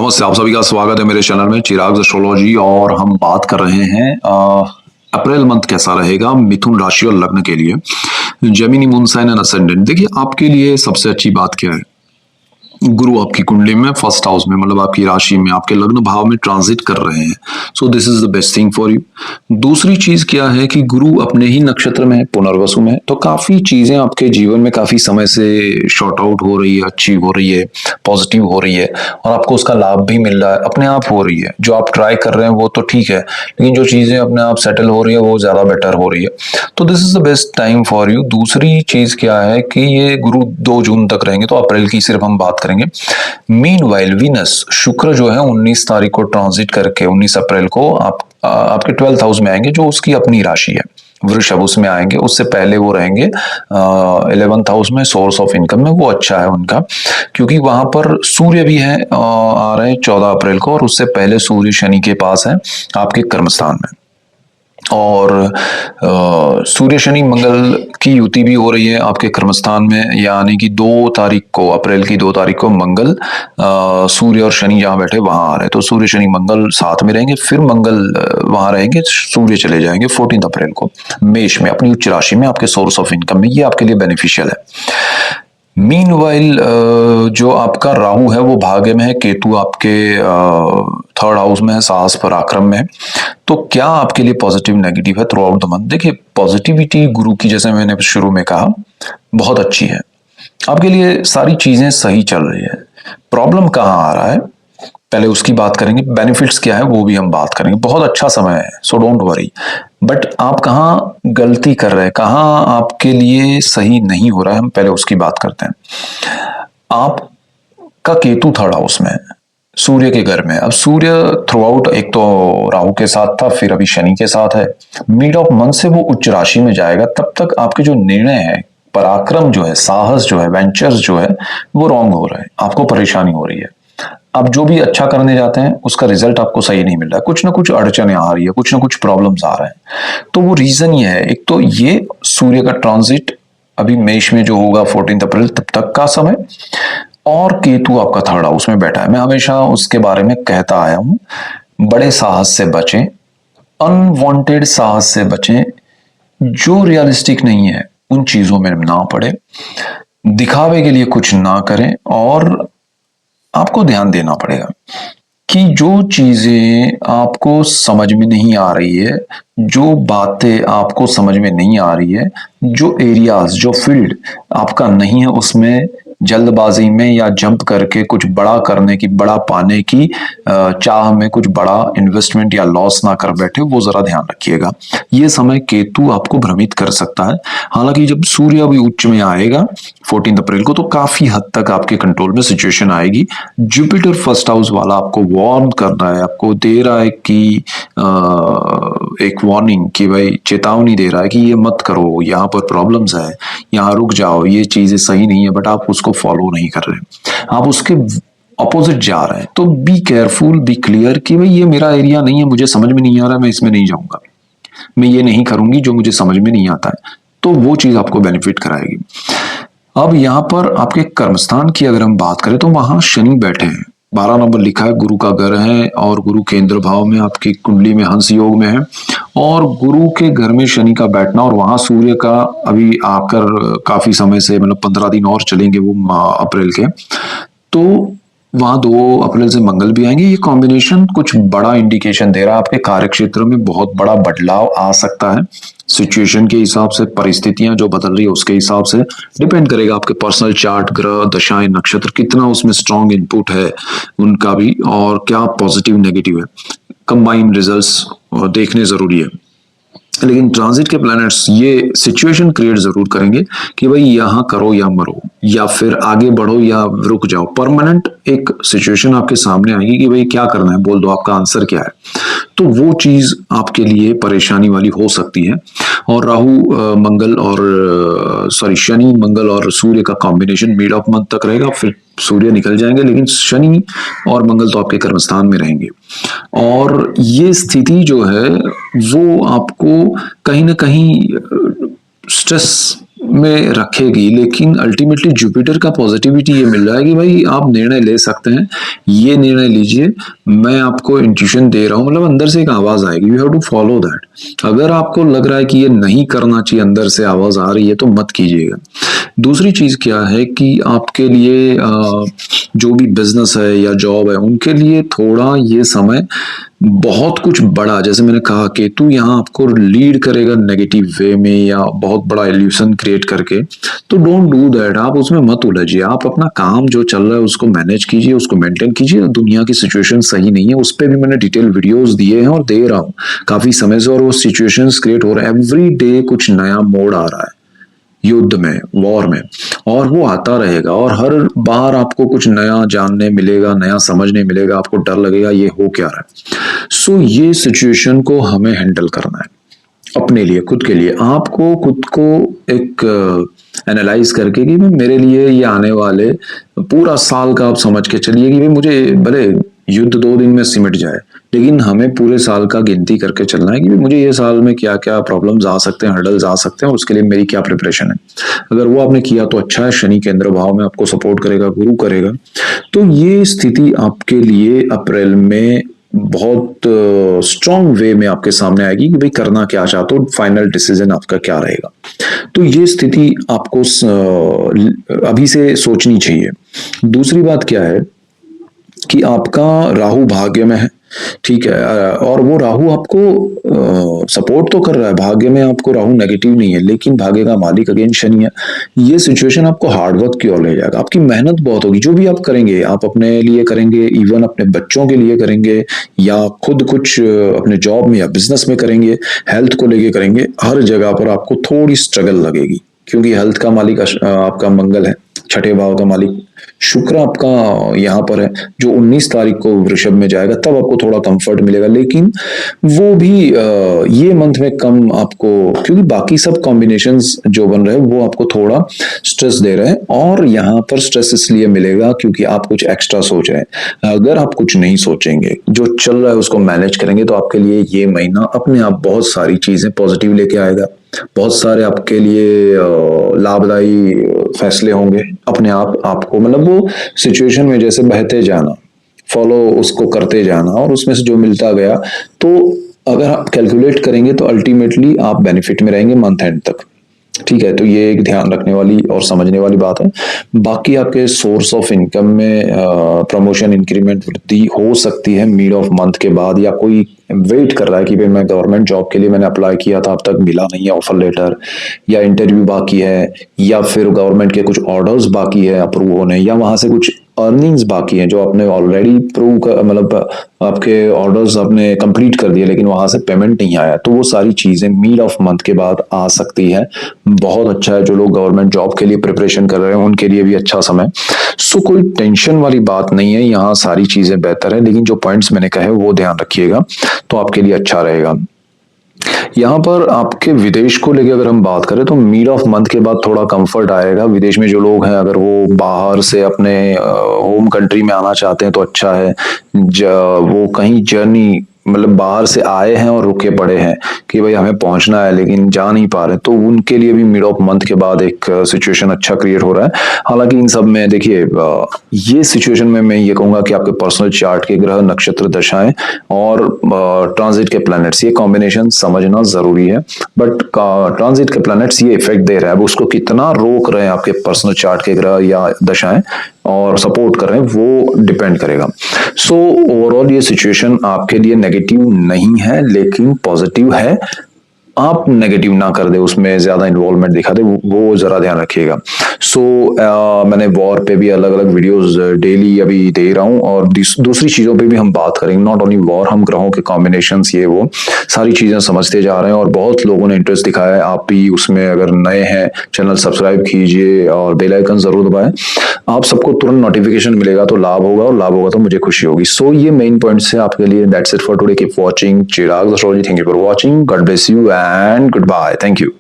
नमस्ते, आप सभी का स्वागत है मेरे चैनल में चिराग एस्ट्रोलॉजी। और हम बात कर रहे हैं अप्रैल मंथ कैसा रहेगा मिथुन राशि और लग्न के लिए। Gemini moon sign and ascendant. देखिए, आपके लिए सबसे अच्छी बात क्या है, गुरु आपकी कुंडली में फर्स्ट हाउस में, मतलब आपकी राशि में, आपके लग्न भाव में ट्रांजिट कर रहे हैं। So this is the best thing for you. दूसरी चीज क्या है कि गुरु अपने ही नक्षत्र में है, पुनर्वसु में है, तो काफी चीजें आपके जीवन में काफी समय से शॉर्ट आउट हो रही है, अच्छी हो रही है, पॉजिटिव हो रही है, और आपको उसका लाभ भी मिल रहा है, अपने आप हो रही है। जो आप ट्राई कर रहे हैं वो तो ठीक है, लेकिन जो चीजें अपने आप सेटल हो रही है वो ज्यादा बेटर हो रही है। तो this is the best time for you. दूसरी चीज क्या है कि ये गुरु 2 जून तक रहेंगे, तो अप्रैल की सिर्फ हम बात करेंगे। मीनवाइल वीनस, शुक्र जो है 19 तारीख को ट्रांजिट करके 19 अप्रैल को आपके 12th हाउस में आएंगे, जो उसकी अपनी राशि है वृषभ, उसमें आएंगे। उससे पहले वो रहेंगे 11th हाउस में, सोर्स ऑफ इनकम में। वो अच्छा है उनका, क्योंकि वहां पर सूर्य भी है, आ रहे हैं 14 अप्रैल को, और उससे पहले सूर्य शनि के पास है आपके कर्मस्थान में। और सूर्य शनि मंगल की युति भी हो रही है आपके कर्मस्थान में, यानी कि 2 तारीख को, अप्रैल की 2 तारीख को मंगल सूर्य और शनि जहां बैठे वहां आ रहे हैं। तो सूर्य शनि मंगल साथ में रहेंगे, फिर मंगल वहां रहेंगे, सूर्य चले जाएंगे 14 अप्रैल को मेष में, अपनी उच्च राशि में, आपके सोर्स ऑफ इनकम में। ये आपके लिए बेनिफिशियल है। मीनवाइल जो आपका राहु है वो भाग्य में है, केतु आपके 3rd हाउस में है, साहस पराक्रम में है। तो क्या आपके लिए पॉजिटिव नेगेटिव है थ्रू आउट द मंथ? देखिए, पॉजिटिविटी गुरु की, जैसे मैंने शुरू में कहा, बहुत अच्छी है। आपके लिए सारी चीजें सही चल रही है। प्रॉब्लम कहाँ आ रहा है पहले उसकी बात करेंगे, बेनिफिट्स क्या है वो भी हम बात करेंगे। बहुत अच्छा समय है, सो डोंट वरी। बट आप कहाँ गलती कर रहे हैं, कहाँ आपके लिए सही नहीं हो रहा है, हम पहले उसकी बात करते हैं। आपका केतु 3rd हाउस में है, सूर्य के घर में। अब सूर्य थ्रू आउट, एक तो राहु के साथ था, फिर अभी शनि के साथ है। मिड ऑफ मंथ से वो उच्च राशि में जाएगा, तब तक आपके जो निर्णय है, पराक्रम जो है, साहस जो है, वेंचर्स जो है, वो रॉन्ग हो रहा है, आपको परेशानी हो रही है। आप जो भी अच्छा करने जाते हैं उसका रिजल्ट आपको सही नहीं मिल रहा है, कुछ ना कुछ अड़चने आ रही है, कुछ ना कुछ प्रॉब्लम्स आ रहे हैं। तो वो रीजन ये है, एक तो ये सूर्य का ट्रांजिट अभी मेष में जो होगा 14 अप्रैल तब तक का समय, और केतु आपका 3rd हाउस में बैठा है। मैं हमेशा उसके बारे में कहता आया हूं, बड़े साहस से बचें, अनवांटेड साहस से बचें, जो रियलिस्टिक नहीं है उन चीजों में ना पड़े, दिखावे के लिए कुछ ना करें। और आपको ध्यान देना पड़ेगा कि जो चीजें आपको समझ में नहीं आ रही है, जो बातें आपको समझ में नहीं आ रही है, जो एरियाज, जो फील्ड आपका नहीं है, उसमें जल्दबाजी में या जंप करके कुछ बड़ा करने की, बड़ा पाने की चाह में कुछ बड़ा इन्वेस्टमेंट या लॉस ना कर बैठे, वो जरा ध्यान रखिएगा। ये समय केतु आपको भ्रमित कर सकता है। हालांकि जब सूर्य अभी उच्च में आएगा 14 अप्रैल को, तो काफी हद तक आपके कंट्रोल में सिचुएशन आएगी। जुपिटर 1st हाउस वाला आपको वार्न कर रहा है, आपको दे रहा है कि एक वार्निंग, कि भाई चेतावनी दे रहा है कि ये मत करो, यहाँ पर प्रॉब्लम्स है, यहाँ रुक जाओ, ये चीजें सही नहीं है। बट आप उसको फॉलो नहीं कर रहे, आप उसके अपोजिट जा रहे हैं। तो बी केयरफुल, बी क्लियर कि भाई ये मेरा एरिया नहीं है, मुझे समझ में नहीं आ रहा है, मैं इसमें नहीं जाऊंगा, मैं ये नहीं करूंगी जो मुझे समझ में नहीं आता है। तो वो चीज आपको बेनिफिट कराएगी। अब यहाँ पर आपके कर्मस्थान की अगर हम बात करें, तो वहां शनि बैठे हैं, 12 नंबर लिखा है, गुरु का घर है, और गुरु केंद्र भाव में आपकी कुंडली में हंस योग में है। और गुरु के घर में शनि का बैठना, और वहां सूर्य का अभी आकर काफी समय से, मतलब 15 दिन और चलेंगे वो अप्रैल के, तो वहां 2 अप्रैल से मंगल भी आएंगे। ये कॉम्बिनेशन कुछ बड़ा इंडिकेशन दे रहा है, आपके कार्य क्षेत्र में बहुत बड़ा बदलाव आ सकता है। सिचुएशन के हिसाब से, परिस्थितियां जो बदल रही है उसके हिसाब से डिपेंड करेगा, आपके पर्सनल चार्ट, ग्रह, दशाएं, नक्षत्र कितना उसमें स्ट्रॉन्ग इनपुट है उनका भी, और क्या पॉजिटिव नेगेटिव है, कंबाइन रिजल्ट्स देखने जरूरी है। लेकिन ट्रांजिट के प्लैनेट्स ये सिचुएशन क्रिएट जरूर करेंगे कि भाई यहां करो या मरो, या फिर आगे बढ़ो या रुक जाओ। परमानेंट एक सिचुएशन आपके सामने आएगी कि भाई क्या करना है, बोल दो, आपका आंसर क्या है। तो वो चीज आपके लिए परेशानी वाली हो सकती है। और राहु मंगल और सॉरी शनि मंगल और सूर्य का कॉम्बिनेशन मिड ऑफ मंथ तक रहेगा, फिर सूर्य निकल जाएंगे, लेकिन शनि और मंगल तो आपके कर्मस्थान में रहेंगे। और ये स्थिति जो है वो आपको कहीं ना कहीं स्ट्रेस में रखेगी, लेकिन अल्टीमेटली जुपिटर का पॉजिटिविटी ये मिल रहा है कि भाई आप निर्णय ले सकते हैं, ये निर्णय लीजिए, मैं आपको इंट्यूशन दे रहा हूँ, मतलब अंदर से एक आवाज आएगी, you have to follow that. अगर आपको लग रहा है कि ये नहीं करना चाहिए, अंदर से आवाज आ रही है, तो मत कीजिएगा। दूसरी चीज क्या है कि आपके लिए जो भी बिजनेस है या जॉब है, उनके लिए थोड़ा ये समय बहुत कुछ बड़ा, जैसे मैंने कहा केतु यहाँ आपको लीड करेगा नेगेटिव वे में या बहुत बड़ा इल्यूशन क्रिएट करके, तो डोंट डू दैट। आप उसमें मत उलझिए, आप अपना काम जो चल रहा है उसको मैनेज कीजिए, उसको मेंटेन कीजिए। दुनिया की सिचुएशन सही नहीं है, उस पर भी मैंने डिटेल वीडियोस दिए हैं और दे रहा हूँ काफी समय से, और वो सिचुएशंस क्रिएट हो रहे हैं एवरी डे, कुछ नया मोड आ रहा है युद्ध में, वॉर में, और वो आता रहेगा, और हर बार आपको कुछ नया जानने मिलेगा, नया समझने मिलेगा, आपको डर लगेगा ये हो क्या रहा है। सो ये सिचुएशन को हमें हैंडल करना है अपने लिए, खुद के लिए। आपको खुद को एक एनालाइज करके कि भाई मेरे लिए ये आने वाले पूरा साल का आप समझ के चलिए कि भाई मुझे भले युद्ध 2 दिन में सिमट जाए, लेकिन हमें पूरे साल का गिनती करके चलना है कि भाई मुझे ये साल में क्या क्या प्रॉब्लम्स आ सकते हैं, हर्डल्स आ सकते हैं, और उसके लिए मेरी क्या प्रिपरेशन है। अगर वो आपने किया तो अच्छा है, शनि केंद्र भाव में आपको सपोर्ट करेगा, गुरु करेगा। तो ये स्थिति आपके लिए अप्रैल में बहुत स्ट्रांग वे में आपके सामने आएगी कि भाई करना क्या चाहते हो, फाइनल डिसीजन आपका क्या रहेगा। तो ये स्थिति आपको अभी से सोचनी चाहिए। दूसरी बात क्या है कि आपका राहु भाग्य में है, ठीक है, और वो राहु आपको सपोर्ट तो कर रहा है, भाग्य में आपको राहु नेगेटिव नहीं है, लेकिन भाग्य का मालिक अगेन शनि है। ये सिचुएशन आपको हार्डवर्क की ओर ले जाएगा, आपकी मेहनत बहुत होगी, जो भी आप करेंगे, आप अपने लिए करेंगे, इवन अपने बच्चों के लिए करेंगे, या खुद कुछ अपने जॉब में या बिजनेस में करेंगे, हेल्थ को लेके करेंगे, हर जगह पर आपको थोड़ी स्ट्रगल लगेगी, क्योंकि हेल्थ का मालिक आपका मंगल है, छठे भाव का मालिक शुक्र आपका यहाँ पर है, जो 19 तारीख को वृषभ में जाएगा, तब आपको थोड़ा कंफर्ट मिलेगा। लेकिन वो भी ये मंथ में कम आपको, क्योंकि बाकी सब कॉम्बिनेशंस जो बन रहे हैं वो आपको थोड़ा स्ट्रेस दे रहे हैं, और यहाँ पर स्ट्रेस इसलिए मिलेगा क्योंकि आप कुछ एक्स्ट्रा सोच रहे हैं। अगर आप कुछ नहीं सोचेंगे, जो चल रहा है उसको मैनेज करेंगे, तो आपके लिए ये महीना अपने आप बहुत सारी चीजें पॉजिटिव लेके आएगा, बहुत सारे आपके लिए लाभदायी फैसले होंगे अपने आप आपको, मतलब वो सिचुएशन में जैसे बहते जाना, फॉलो उसको करते जाना, और उसमें से जो मिलता गया, तो अगर आप कैलकुलेट करेंगे तो अल्टीमेटली आप बेनिफिट में रहेंगे मंथ एंड तक। ठीक है, तो ये एक ध्यान रखने वाली और समझने वाली बात है। बाकी आपके सोर्स ऑफ इनकम में प्रमोशन, इंक्रीमेंट, वृद्धि हो सकती है मिड ऑफ मंथ के बाद, या कोई वेट कर रहा है कि भाई मैं गवर्नमेंट जॉब के लिए मैंने अप्लाई किया था, अब तक मिला नहीं है ऑफर लेटर, या इंटरव्यू बाकी है, या फिर गवर्नमेंट के कुछ ऑर्डर्स बाकी है अप्रूव होने, या वहां से कुछ अर्निंग्स बाकी हैं जो आपने ऑलरेडी प्रूव कर, मतलब आपके ऑर्डर्स आपने कंप्लीट कर दिए, लेकिन वहां से पेमेंट नहीं आया, तो वो सारी चीजें मिड ऑफ मंथ के बाद आ सकती है। बहुत अच्छा है, जो लोग गवर्नमेंट जॉब के लिए प्रिपरेशन कर रहे हैं उनके लिए भी अच्छा समय। सो कोई टेंशन वाली बात नहीं है, यहाँ सारी चीजें बेहतर है, लेकिन जो पॉइंट्स मैंने कहे वो ध्यान रखिएगा, तो आपके लिए अच्छा रहेगा। यहाँ पर आपके विदेश को लेके अगर हम बात करें तो मिड ऑफ मंथ के बाद थोड़ा कंफर्ट आएगा। विदेश में जो लोग हैं, अगर वो बाहर से अपने होम कंट्री में आना चाहते हैं तो अच्छा है। वो कहीं जर्नी, मतलब बाहर से आए हैं और रुके पड़े हैं कि भाई हमें पहुंचना है लेकिन जा नहीं पा रहे, तो उनके लिए भी मिड ऑफ मंथ के बाद एक सिचुएशन अच्छा क्रिएट हो रहा है। हालांकि इन सब में देखिए, ये सिचुएशन में मैं ये कहूंगा कि आपके पर्सनल चार्ट के ग्रह, नक्षत्र, दशाएं और ट्रांजिट के प्लैनेट्स, ये कॉम्बिनेशन समझना जरूरी है। बट ट्रांजिट के प्लैनेट्स ये इफेक्ट दे रहा है, अब उसको कितना रोक रहे हैं आपके पर्सनल चार्ट के ग्रह या दशाएं और सपोर्ट कर रहे हैं, वो डिपेंड करेगा। सो ओवरऑल ये सिचुएशन आपके लिए नेगेटिव नहीं है, लेकिन पॉजिटिव है। आप नेगेटिव ना कर दे, उसमें ज्यादा इन्वॉल्वमेंट दिखा दे, वो जरा ध्यान रखिएगा। सो मैंने वॉर पे भी अलग अलग वीडियोस डेली अभी दे रहा हूँ, और दूसरी चीजों पे भी हम बात करेंगे, नॉट ओनली वॉर, हम ग्रहों के कॉम्बिनेशंस, ये वो सारी चीजें समझते जा रहे हैं, और बहुत लोगों ने इंटरेस्ट दिखाया है। आप भी उसमें अगर नए हैं, चैनल सब्सक्राइब कीजिए और बेल आइकन जरूर दबाएं, आप सबको तुरंत नोटिफिकेशन मिलेगा तो लाभ होगा, और लाभ होगा तो मुझे खुशी होगी। सो ये मेन पॉइंट्स है आपके लिए। That's it for today, keep watching Chirag astrology. Thank you for watching, God bless you and goodbye, thank you.